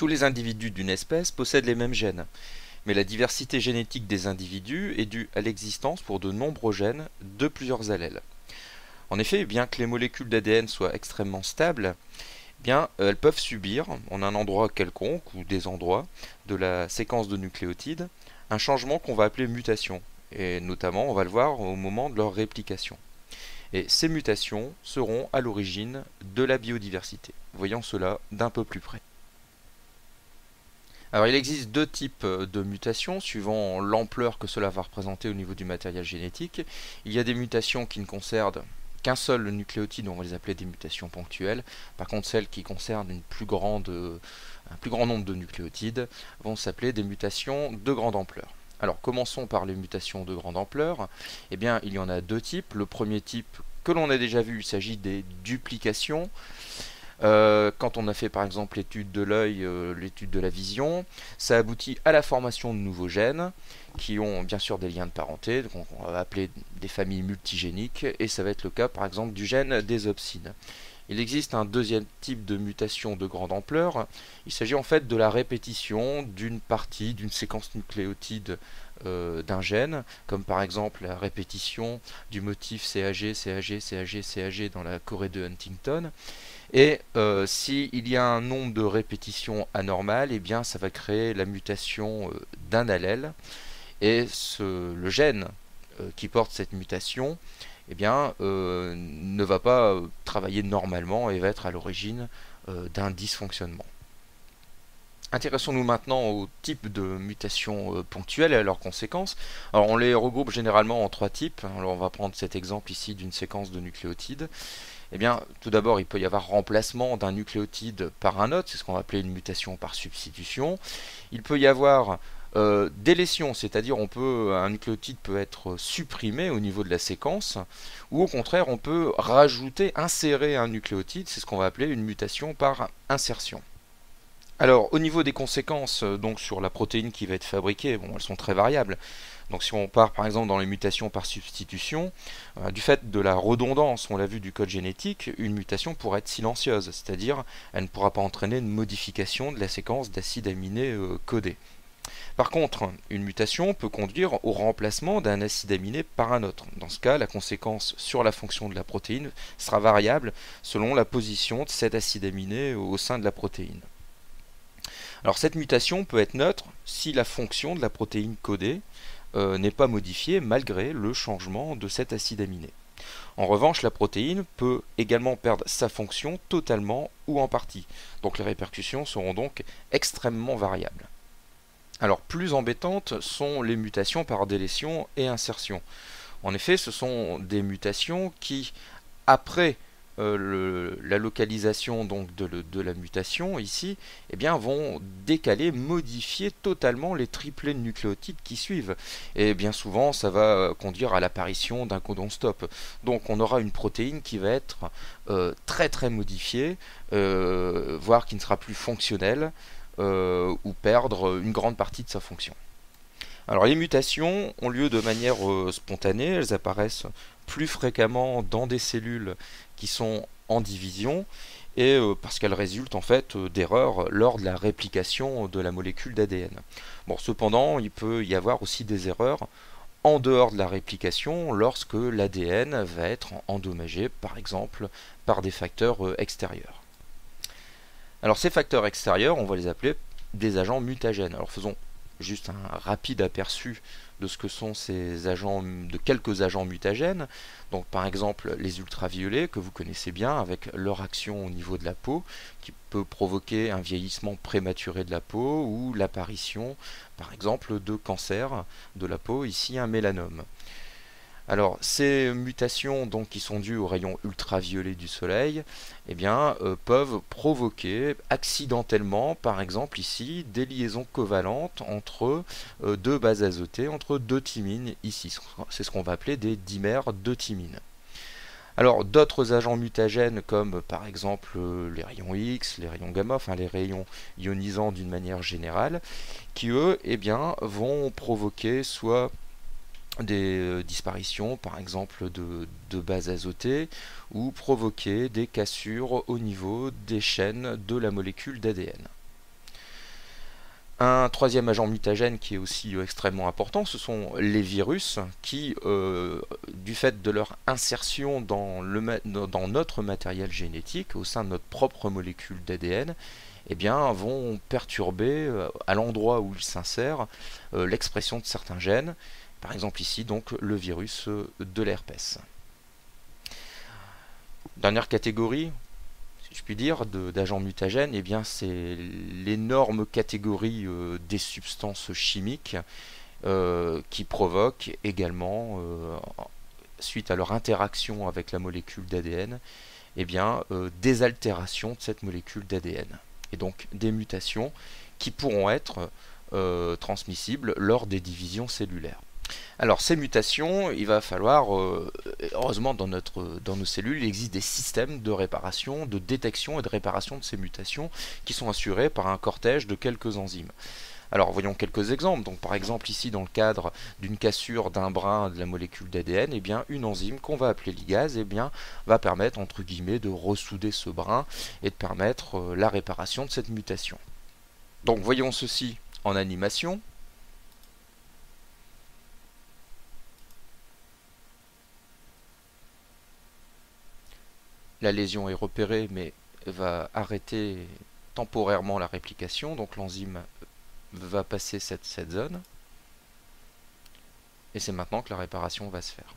Tous les individus d'une espèce possèdent les mêmes gènes, mais la diversité génétique des individus est due à l'existence pour de nombreux gènes de plusieurs allèles. En effet, bien que les molécules d'ADN soient extrêmement stables, elles peuvent subir, en un endroit quelconque ou des endroits de la séquence de nucléotides, un changement qu'on va appeler mutation, et notamment on va le voir au moment de leur réplication. Et ces mutations seront à l'origine de la biodiversité. Voyons cela d'un peu plus près. Alors il existe deux types de mutations suivant l'ampleur que cela va représenter au niveau du matériel génétique. Il y a des mutations qui ne concernent qu'un seul nucléotide, on va les appeler des mutations ponctuelles. Par contre, celles qui concernent un plus grand nombre de nucléotides vont s'appeler des mutations de grande ampleur. Alors commençons par les mutations de grande ampleur. Eh bien, il y en a deux types. Le premier type que l'on a déjà vu, il s'agit des duplications. Quand on a fait par exemple l'étude de l'œil, l'étude de la vision, ça aboutit à la formation de nouveaux gènes qui ont bien sûr des liens de parenté, donc on va appeler des familles multigéniques, et ça va être le cas par exemple du gène des opsines. Il existe un deuxième type de mutation de grande ampleur. Il s'agit en fait de la répétition d'une partie, d'une séquence nucléotide d'un gène, comme par exemple la répétition du motif CAG, CAG, CAG, CAG dans la chorée de Huntington. Et s'il y a un nombre de répétitions anormales, eh bien ça va créer la mutation d'un allèle. Et le gène qui porte cette mutation ne va pas travailler normalement et va être à l'origine d'un dysfonctionnement. Intéressons-nous maintenant au type de mutations ponctuelles et à leurs conséquences. Alors on les regroupe généralement en trois types. Alors on va prendre cet exemple ici d'une séquence de nucléotides. Eh bien, tout d'abord, il peut y avoir remplacement d'un nucléotide par un autre, c'est ce qu'on va appeler une mutation par substitution. Il peut y avoir délétion, c'est-à-dire un nucléotide peut être supprimé au niveau de la séquence, ou au contraire, on peut rajouter, insérer un nucléotide, c'est ce qu'on va appeler une mutation par insertion. Alors, au niveau des conséquences donc sur la protéine qui va être fabriquée, bon, elles sont très variables. Donc si on part par exemple dans les mutations par substitution, du fait de la redondance, on l'a vu, du code génétique, une mutation pourrait être silencieuse, c'est-à-dire elle ne pourra pas entraîner une modification de la séquence d'acides aminés codés. Par contre, une mutation peut conduire au remplacement d'un acide aminé par un autre. Dans ce cas, la conséquence sur la fonction de la protéine sera variable selon la position de cet acide aminé au sein de la protéine. Alors cette mutation peut être neutre si la fonction de la protéine codée n'est pas modifiée malgré le changement de cet acide aminé. En revanche, la protéine peut également perdre sa fonction totalement ou en partie. Donc les répercussions seront donc extrêmement variables. Alors plus embêtantes sont les mutations par délétion et insertion. En effet, ce sont des mutations qui, après la localisation donc de la mutation ici, vont décaler, modifier totalement les triplets de nucléotides qui suivent. Et bien souvent, ça va conduire à l'apparition d'un codon stop. Donc on aura une protéine qui va être très très modifiée, voire qui ne sera plus fonctionnelle, ou perdre une grande partie de sa fonction. Alors les mutations ont lieu de manière spontanée, elles apparaissent plus fréquemment dans des cellules qui sont en division et parce qu'elles résultent en fait d'erreurs lors de la réplication de la molécule d'ADN. Bon, cependant, il peut y avoir aussi des erreurs en dehors de la réplication lorsque l'ADN va être endommagé, par exemple, par des facteurs extérieurs. Alors ces facteurs extérieurs, on va les appeler des agents mutagènes. Alors faisons juste un rapide aperçu de ce que sont ces agents, de quelques agents mutagènes. Donc par exemple les ultraviolets que vous connaissez bien avec leur action au niveau de la peau qui peut provoquer un vieillissement prématuré de la peau ou l'apparition par exemple de cancer de la peau, ici un mélanome. Alors ces mutations donc, qui sont dues aux rayons ultraviolets du soleil peuvent provoquer accidentellement par exemple ici des liaisons covalentes entre deux bases azotées, entre deux thymines ici. C'est ce qu'on va appeler des dimères de thymine. Alors d'autres agents mutagènes comme par exemple les rayons X, les rayons gamma, enfin les rayons ionisants d'une manière générale, qui eux vont provoquer soit des disparitions par exemple de bases azotées ou provoquer des cassures au niveau des chaînes de la molécule d'ADN. Un troisième agent mutagène qui est aussi extrêmement important, ce sont les virus qui, du fait de leur insertion dans notre matériel génétique, au sein de notre propre molécule d'ADN, eh bien, vont perturber à l'endroit où ils s'insèrent l'expression de certains gènes, par exemple ici donc le virus de l'herpès. Dernière catégorie, si je puis dire, d'agents mutagènes, eh bien c'est l'énorme catégorie des substances chimiques qui provoquent également, suite à leur interaction avec la molécule d'ADN, eh bien, des altérations de cette molécule d'ADN. Et donc des mutations qui pourront être transmissibles lors des divisions cellulaires. Alors ces mutations, il va falloir, heureusement dans nos cellules, il existe des systèmes de réparation, de détection et de réparation de ces mutations qui sont assurés par un cortège de quelques enzymes. Alors voyons quelques exemples. Donc par exemple ici dans le cadre d'une cassure d'un brin de la molécule d'ADN, eh bien une enzyme qu'on va appeler ligase, eh bien va permettre entre guillemets de ressouder ce brin et de permettre la réparation de cette mutation. Donc voyons ceci en animation. La lésion est repérée mais va arrêter temporairement la réplication, donc l'enzyme va passer cette zone et c'est maintenant que la réparation va se faire.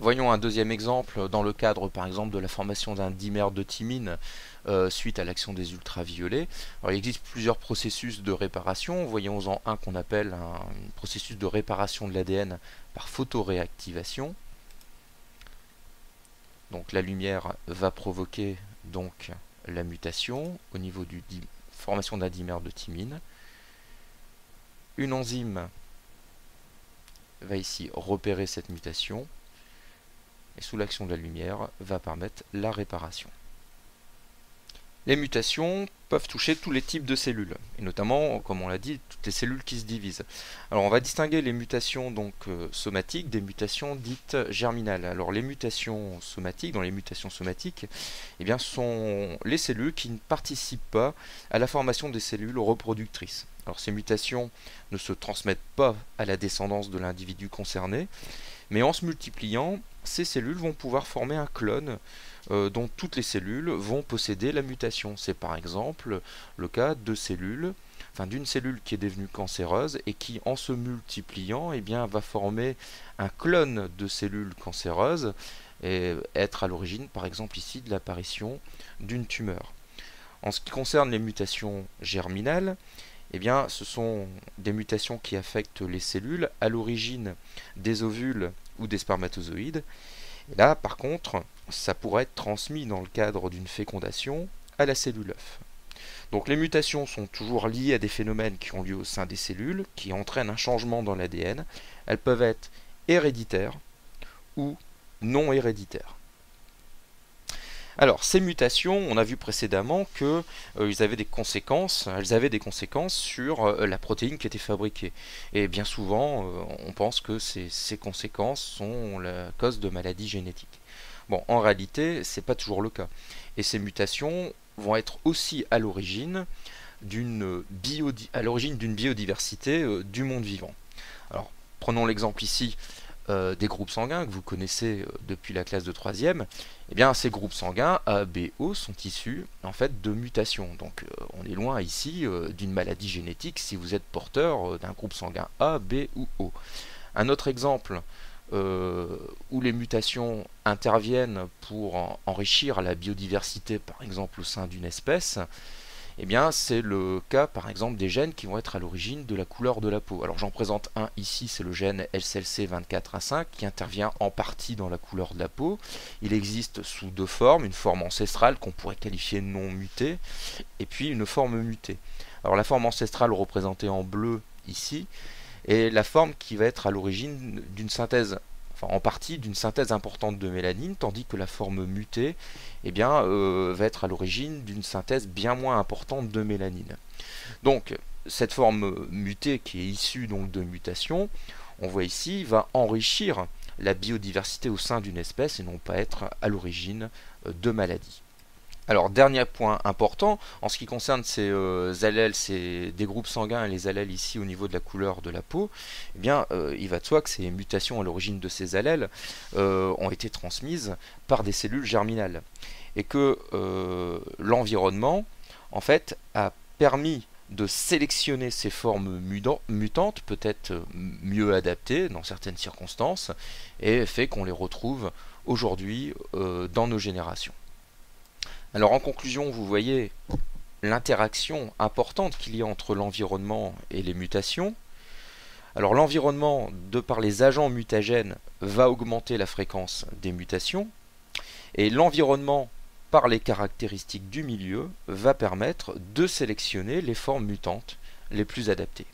Voyons un deuxième exemple dans le cadre par exemple de la formation d'un dimère de thymine suite à l'action des ultraviolets. Alors, il existe plusieurs processus de réparation. Voyons-en un qu'on appelle un processus de réparation de l'ADN par photoréactivation. Donc la lumière va provoquer donc la mutation au niveau de formation d'un dimère de thymine. Une enzyme va ici repérer cette mutation et sous l'action de la lumière va permettre la réparation. Les mutations peuvent toucher tous les types de cellules, et notamment, comme on l'a dit, toutes les cellules qui se divisent. Alors on va distinguer les mutations donc somatiques des mutations dites germinales. Alors les mutations somatiques, dans les mutations somatiques, eh bien, sont les cellules qui ne participent pas à la formation des cellules reproductrices. Alors ces mutations ne se transmettent pas à la descendance de l'individu concerné, mais en se multipliant, ces cellules vont pouvoir former un clone dont toutes les cellules vont posséder la mutation. C'est par exemple le cas de cellules, d'une cellule qui est devenue cancéreuse et qui, en se multipliant, eh bien, va former un clone de cellules cancéreuses et être à l'origine, par exemple ici, de l'apparition d'une tumeur. En ce qui concerne les mutations germinales, eh bien, ce sont des mutations qui affectent les cellules à l'origine des ovules ou des spermatozoïdes. Et là, par contre, ça pourrait être transmis dans le cadre d'une fécondation à la cellule œuf. Donc les mutations sont toujours liées à des phénomènes qui ont lieu au sein des cellules, qui entraînent un changement dans l'ADN. Elles peuvent être héréditaires ou non héréditaires. Alors, ces mutations, on a vu précédemment qu'elles avaient des conséquences sur la protéine qui était fabriquée. Et bien souvent, on pense que ces conséquences sont la cause de maladies génétiques. Bon, en réalité, ce n'est pas toujours le cas. Et ces mutations vont être aussi à l'origine d'une biodiversité du monde vivant. Alors, prenons l'exemple ici des groupes sanguins que vous connaissez depuis la classe de 3e, eh bien ces groupes sanguins A, B, O sont issus en fait de mutations. Donc on est loin ici d'une maladie génétique si vous êtes porteur d'un groupe sanguin A, B ou O. Un autre exemple où les mutations interviennent pour enrichir la biodiversité, par exemple au sein d'une espèce, eh bien, c'est le cas, par exemple, des gènes qui vont être à l'origine de la couleur de la peau. Alors, j'en présente un ici, c'est le gène SLC24A5 qui intervient en partie dans la couleur de la peau. Il existe sous deux formes, une forme ancestrale qu'on pourrait qualifier non mutée, et puis une forme mutée. Alors, la forme ancestrale représentée en bleu ici, est la forme qui va être à l'origine d'une synthèse, en partie d'une synthèse importante de mélanine, tandis que la forme mutée eh bien, va être à l'origine d'une synthèse bien moins importante de mélanine. Donc, cette forme mutée qui est issue donc de mutation, on voit ici, va enrichir la biodiversité au sein d'une espèce et non pas être à l'origine de maladies. Alors, dernier point important, en ce qui concerne ces allèles, des groupes sanguins et les allèles ici au niveau de la couleur de la peau, eh bien, il va de soi que ces mutations à l'origine de ces allèles ont été transmises par des cellules germinales. Et que l'environnement, en fait, a permis de sélectionner ces formes mutantes, peut-être mieux adaptées dans certaines circonstances, et fait qu'on les retrouve aujourd'hui dans nos générations. Alors en conclusion, vous voyez l'interaction importante qu'il y a entre l'environnement et les mutations. Alors l'environnement, de par les agents mutagènes, va augmenter la fréquence des mutations, et l'environnement, par les caractéristiques du milieu, va permettre de sélectionner les formes mutantes les plus adaptées.